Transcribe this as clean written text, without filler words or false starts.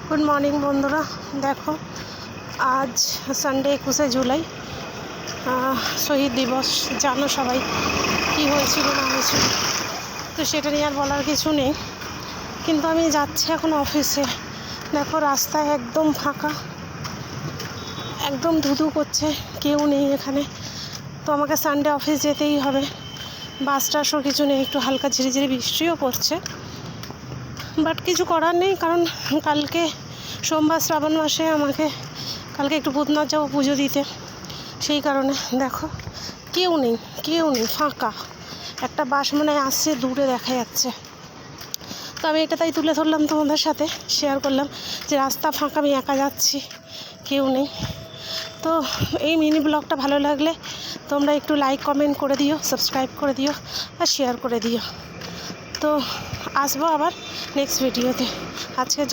Good morning বন্ধুরা, দেখো আজ সানডে 21শে জুলাই, শহীদ দিবস। জানো সবাই কী হয়েছিল না হয়েছিল, তো সেটা নিয়ে আর বলার কিছু নেই। কিন্তু আমি যাচ্ছি এখন অফিসে, দেখো রাস্তায় একদম ফাঁকা, একদম ধুধু করছে, কেউ নেই এখানে। তো আমাকে সানডে অফিস যেতেই হবে। বাস টাসও কিছু নেই, একটু হালকা ঝিরিঝিরি বৃষ্টিও পড়ছে, বাট কিছু করার নেই, কারণ কালকে সোমবার, শ্রাবণ মাসে আমাকে কালকে একটু ভূতনাথ যাবো পুজো দিতে। সেই কারণে দেখো কেউ নেই, ফাঁকা। একটা বাস মনে হয় আসছে, দূরে দেখা যাচ্ছে। তো আমি এটা তাই তুলে ধরলাম, তোমাদের সাথে শেয়ার করলাম যে রাস্তা ফাঁকা, আমি একা যাচ্ছি, কেউ নেই। তো এই মিনি ব্লগটা ভালো লাগলে তোমরা একটু লাইক কমেন্ট করে দিও, সাবস্ক্রাইব করে দিও আর শেয়ার করে দিও। তো আসবো আবার নেক্সট ভিডিওতে। আজকের